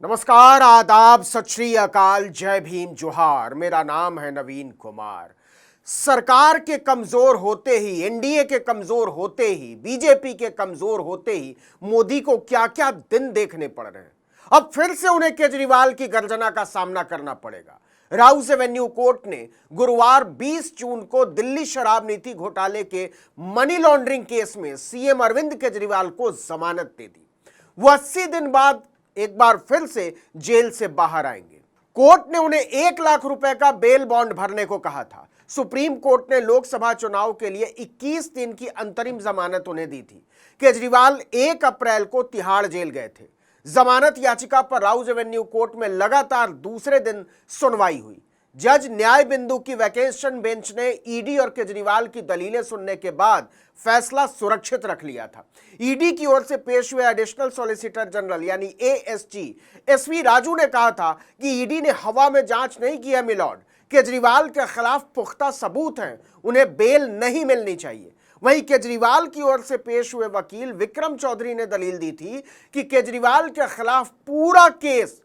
नमस्कार, आदाब, सत श्री अकाल, जय भीम, जोहार। मेरा नाम है नवीन कुमार। सरकार के कमजोर होते ही, एनडीए के कमजोर होते ही, बीजेपी के कमजोर होते ही मोदी को क्या क्या दिन देखने पड़ रहे हैं। अब फिर से उन्हें केजरीवाल की गर्जना का सामना करना पड़ेगा। राउस एवेन्यू कोर्ट ने गुरुवार 20 जून को दिल्ली शराब नीति घोटाले के मनी लॉन्ड्रिंग केस में सीएम अरविंद केजरीवाल को जमानत दे दी। वो 80 दिन बाद एक बार फिर से जेल से बाहर आएंगे। कोर्ट ने उन्हें 1 लाख रुपए का बेल बॉन्ड भरने को कहा था। सुप्रीम कोर्ट ने लोकसभा चुनाव के लिए 21 दिन की अंतरिम जमानत उन्हें दी थी। केजरीवाल 1 अप्रैल को तिहाड़ जेल गए थे। जमानत याचिका पर राउस एवेन्यू कोर्ट में लगातार दूसरे दिन सुनवाई हुई। जज न्याय बिंदु की वैकेशन बेंच ने ईडी और केजरीवाल की दलीलें सुनने के बाद फैसला सुरक्षित रख लिया था। ईडी की ओर से पेश हुए एडिशनल सॉलिसिटर जनरल यानी एएसजी एसवी राजू ने कहा था कि ईडी ने हवा में जांच नहीं की है मिलॉर्ड। केजरीवाल के खिलाफ पुख्ता सबूत हैं, उन्हें बेल नहीं मिलनी चाहिए। वहीं केजरीवाल की ओर से पेश हुए वकील विक्रम चौधरी ने दलील दी थी कि केजरीवाल के खिलाफ पूरा केस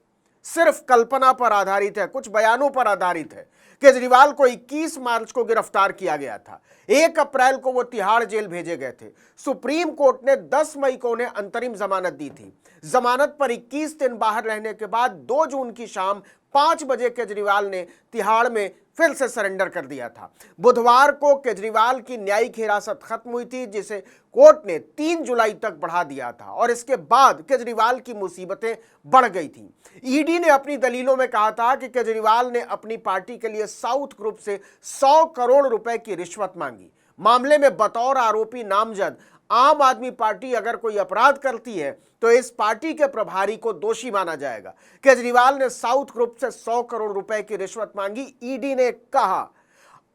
सिर्फ कल्पना पर आधारित है, कुछ बयानों पर आधारित है। केजरीवाल को 21 मार्च को गिरफ्तार किया गया था। 1 अप्रैल को वो तिहाड़ जेल भेजे गए थे। सुप्रीम कोर्ट ने 10 मई को उन्हें अंतरिम जमानत दी थी। जमानत पर 21 दिन बाहर रहने के बाद 2 जून की शाम 5 बजे केजरीवाल ने तिहाड़ में फिर से सरेंडर कर दिया था। बुधवार को केजरीवाल की न्यायिक हिरासत खत्म हुई थी, जिसे कोर्ट ने 3 जुलाई तक बढ़ा दिया था और इसके बाद केजरीवाल की मुसीबतें बढ़ गई थी। ईडी ने अपनी दलीलों में कहा था कि केजरीवाल ने अपनी पार्टी के लिए साउथ ग्रुप से 100 करोड़ रुपए की रिश्वत मांगी। मामले में बतौर आरोपी नामजद आम आदमी पार्टी अगर कोई अपराध करती है तो इस पार्टी के प्रभारी को दोषी माना जाएगा। केजरीवाल ने साउथ ग्रुप से 100 करोड़ रुपए की रिश्वत मांगी। ईडी ने कहा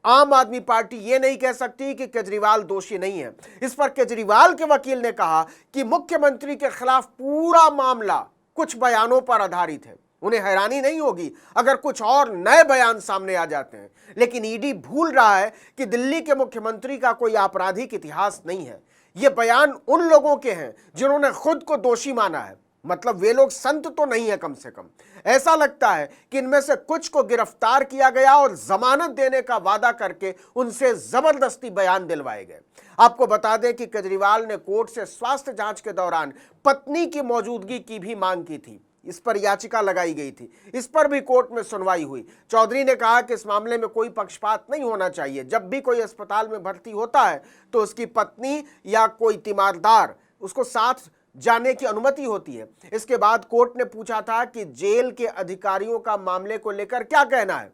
आम आदमी पार्टी यह नहीं कह सकती कि केजरीवाल दोषी नहीं है। इस पर केजरीवाल के वकील ने कहा कि मुख्यमंत्री के खिलाफ पूरा मामला कुछ बयानों पर आधारित है। उन्हें हैरानी नहीं होगी अगर कुछ और नए बयान सामने आ जाते हैं, लेकिन ईडी भूल रहा है कि दिल्ली के मुख्यमंत्री का कोई आपराधिक इतिहास नहीं है। ये बयान उन लोगों के हैं जिन्होंने खुद को दोषी माना है। मतलब वे लोग संत तो नहीं है। कम से कम ऐसा लगता है कि इनमें से कुछ को गिरफ्तार किया गया और जमानत देने का वादा करके उनसे जबरदस्ती बयान दिलवाए गए। आपको बता दें कि केजरीवाल ने कोर्ट से स्वास्थ्य जांच के दौरान पत्नी की मौजूदगी की भी मांग की थी। इस पर याचिका लगाई गई थी। इस पर भी कोर्ट में सुनवाई हुई। चौधरी ने कहा कि इस मामले में कोई पक्षपात नहीं होना चाहिए। जब भी कोई अस्पताल में भर्ती होता है तो उसकी पत्नी या कोई तीमारदार उसको साथ जाने की अनुमति होती है। इसके बाद कोर्ट ने पूछा था कि जेल के अधिकारियों का मामले को लेकर क्या कहना है।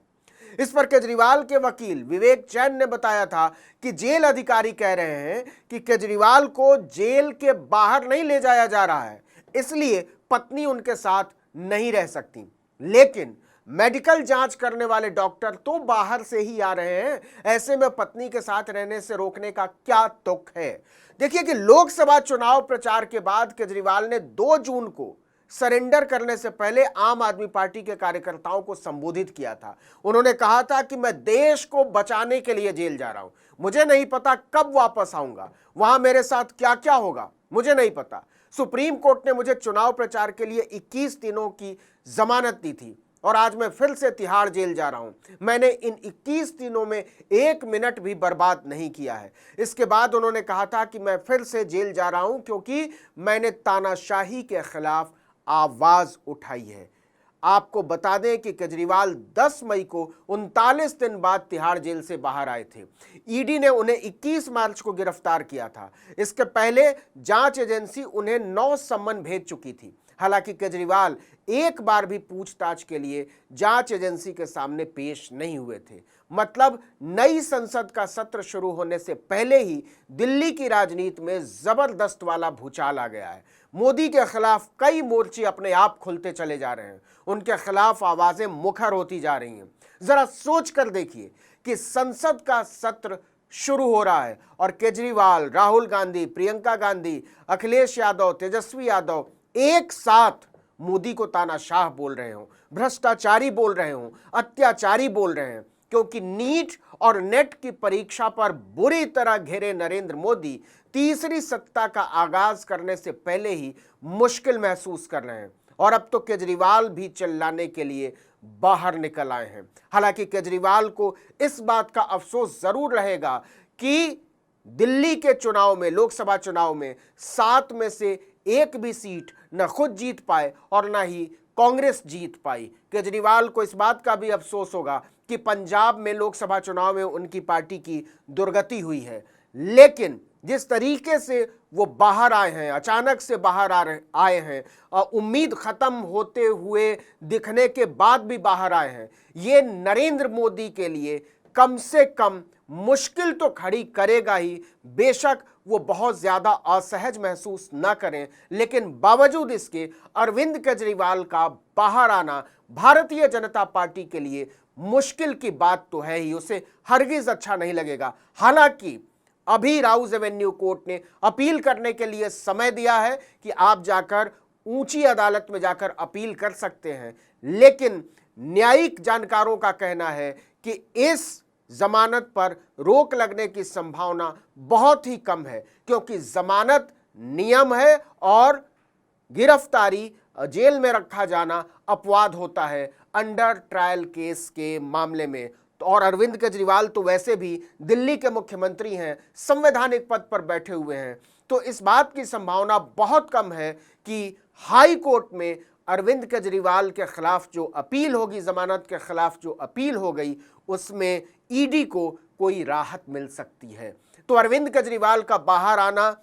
इस पर केजरीवाल के वकील विवेक जैन ने बताया था कि जेल अधिकारी कह रहे हैं कि केजरीवाल को जेल के बाहर नहीं ले जाया जा रहा है, इसलिए पत्नी उनके साथ नहीं रह सकती। लेकिन मेडिकल जांच करने वाले डॉक्टर तो बाहर से ही आ रहे हैं, ऐसे में पत्नी के साथ रहने से रोकने का क्या तुक है। देखिए कि लोकसभा चुनाव प्रचार के बाद केजरीवाल ने 2 जून को सरेंडर करने से पहले आम आदमी पार्टी के कार्यकर्ताओं को संबोधित किया था। उन्होंने कहा था कि मैं देश को बचाने के लिए जेल जा रहा हूं, मुझे नहीं पता कब वापस आऊंगा, वहां मेरे साथ क्या क्या होगा मुझे नहीं पता। सुप्रीम कोर्ट ने मुझे चुनाव प्रचार के लिए 21 दिनों की जमानत दी थी और आज मैं फिर से तिहाड़ जेल जा रहा हूं। मैंने इन 21 दिनों में 1 मिनट भी बर्बाद नहीं किया है। इसके बाद उन्होंने कहा था कि मैं फिर से जेल जा रहा हूं क्योंकि मैंने तानाशाही के खिलाफ आवाज उठाई है। आपको बता दें कि केजरीवाल 10 मई को 39 दिन बाद तिहाड़ जेल से बाहर आए थे। ईडी ने उन्हें 21 मार्च को गिरफ्तार किया था। इसके पहले जांच एजेंसी उन्हें 9 सम्मन भेज चुकी थी। हालांकि केजरीवाल एक बार भी पूछताछ के लिए जांच एजेंसी के सामने पेश नहीं हुए थे। मतलब नई संसद का सत्र शुरू होने से पहले ही दिल्ली की राजनीति में जबरदस्त वाला भूचाल आ गया है। मोदी के खिलाफ कई मोर्चे अपने आप खुलते चले जा रहे हैं। उनके खिलाफ आवाजें मुखर होती जा रही हैं। जरा सोच कर देखिए कि संसद का सत्र शुरू हो रहा है और केजरीवाल, राहुल गांधी, प्रियंका गांधी, अखिलेश यादव, तेजस्वी यादव एक साथ मोदी को तानाशाह बोल रहे हों, भ्रष्टाचारी बोल रहे हों, अत्याचारी बोल रहे हैं। क्योंकि नीट और नेट की परीक्षा पर बुरी तरह घिरे नरेंद्र मोदी तीसरी सत्ता का आगाज करने से पहले ही मुश्किल महसूस कर रहे हैं और अब तो केजरीवाल भी चिल्लाने के लिए बाहर निकल आए हैं। हालांकि केजरीवाल को इस बात का अफसोस जरूर रहेगा कि दिल्ली के चुनाव में, लोकसभा चुनाव में 7 में से एक भी सीट न खुद जीत पाए और न ही कांग्रेस जीत पाई। केजरीवाल को इस बात का भी अफसोस होगा कि पंजाब में लोकसभा चुनाव में उनकी पार्टी की दुर्गति हुई है, लेकिन जिस तरीके से वो बाहर आए हैं, अचानक से बाहर आए हैं, उम्मीद खत्म होते हुए दिखने के बाद भी बाहर आए हैं, ये नरेंद्र मोदी के लिए कम से कम मुश्किल तो खड़ी करेगा ही। बेशक वो बहुत ज्यादा असहज महसूस ना करें, लेकिन बावजूद इसके अरविंद केजरीवाल का बाहर आना भारतीय जनता पार्टी के लिए मुश्किल की बात तो है ही, उसे हरगिज अच्छा नहीं लगेगा। हालांकि अभी राउज एवेन्यू कोर्ट ने अपील करने के लिए समय दिया है कि आप जाकर ऊंची अदालत में जाकर अपील कर सकते हैं, लेकिन न्यायिक जानकारों का कहना है कि इस जमानत पर रोक लगने की संभावना बहुत ही कम है, क्योंकि जमानत नियम है और गिरफ्तारी, जेल में रखा जाना अपवाद होता है अंडर ट्रायल केस के मामले में। और अरविंद केजरीवाल तो वैसे भी दिल्ली के मुख्यमंत्री हैं, संवैधानिक पद पर बैठे हुए हैं, तो इस बात की संभावना बहुत कम है कि हाई कोर्ट में अरविंद केजरीवाल के खिलाफ जो अपील होगी, जमानत के खिलाफ जो अपील हो गई, उसमें ईडी को कोई राहत मिल सकती है। तो अरविंद केजरीवाल का बाहर आना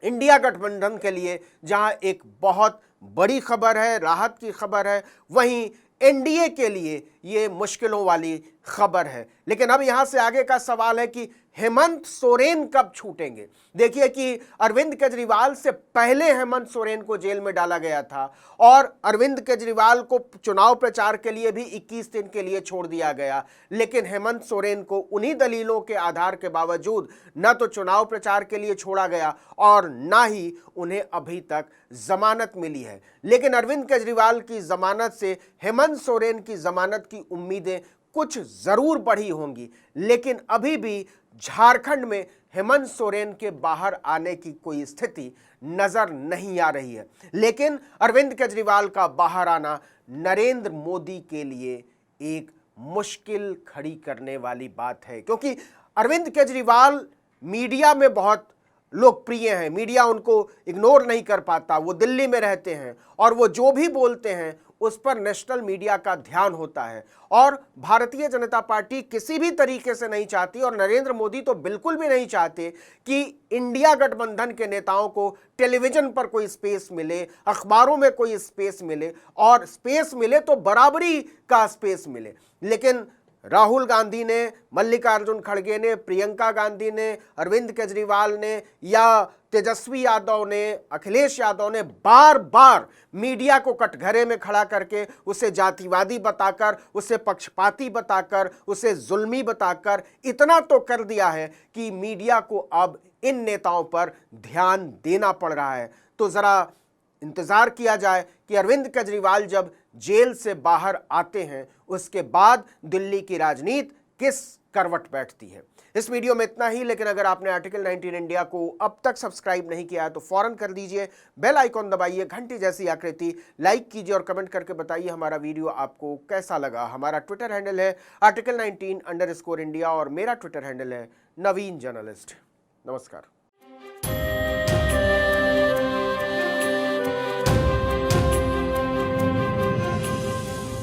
इंडिया गठबंधन के लिए जहां एक बहुत बड़ी खबर है, राहत की खबर है, वहीं एनडीए के लिए ये मुश्किलों वाली खबर है। लेकिन अब यहां से आगे का सवाल है कि हेमंत सोरेन कब छूटेंगे। देखिए कि अरविंद केजरीवाल से पहले हेमंत सोरेन को जेल में डाला गया था और अरविंद केजरीवाल को चुनाव प्रचार के लिए भी 21 दिन के लिए छोड़ दिया गया, लेकिन हेमंत सोरेन को उन्हीं दलीलों के आधार के बावजूद न तो चुनाव प्रचार के लिए छोड़ा गया और न ही उन्हें अभी तक जमानत मिली है। लेकिन अरविंद केजरीवाल की जमानत से हेमंत सोरेन की जमानत की उम्मीदें कुछ जरूर बढ़ी होंगी, लेकिन अभी भी झारखंड में हेमंत सोरेन के बाहर आने की कोई स्थिति नजर नहीं आ रही है। लेकिन अरविंद केजरीवाल का बाहर आना नरेंद्र मोदी के लिए एक मुश्किल खड़ी करने वाली बात है, क्योंकि अरविंद केजरीवाल मीडिया में बहुत लोकप्रिय हैं, मीडिया उनको इग्नोर नहीं कर पाता, वो दिल्ली में रहते हैं और वो जो भी बोलते हैं उस पर नेशनल मीडिया का ध्यान होता है। और भारतीय जनता पार्टी किसी भी तरीके से नहीं चाहती और नरेंद्र मोदी तो बिल्कुल भी नहीं चाहते कि इंडिया गठबंधन के नेताओं को टेलीविजन पर कोई स्पेस मिले, अखबारों में कोई स्पेस मिले, और स्पेस मिले तो बराबरी का स्पेस मिले। लेकिन राहुल गांधी ने, मल्लिकार्जुन खड़गे ने, प्रियंका गांधी ने, अरविंद केजरीवाल ने या तेजस्वी यादव ने, अखिलेश यादव ने बार बार मीडिया को कटघरे में खड़ा करके उसे जातिवादी बताकर, उसे पक्षपाती बताकर, उसे जुल्मी बताकर इतना तो कर दिया है कि मीडिया को अब इन नेताओं पर ध्यान देना पड़ रहा है। तो जरा इंतजार किया जाए कि अरविंद केजरीवाल जब जेल से बाहर आते हैं उसके बाद दिल्ली की राजनीति किस करवट बैठती है। इस वीडियो में इतना ही, लेकिन अगर आपने आर्टिकल 19 इंडिया को अब तक सब्सक्राइब नहीं किया है तो फौरन कर दीजिए, बेल आइकॉन दबाइए, घंटी जैसी आकृति, लाइक कीजिए और कमेंट करके बताइए हमारा वीडियो आपको कैसा लगा। हमारा ट्विटर हैंडल है article19_India और मेरा ट्विटर हैंडल है नवीन जर्नलिस्ट। नमस्कार।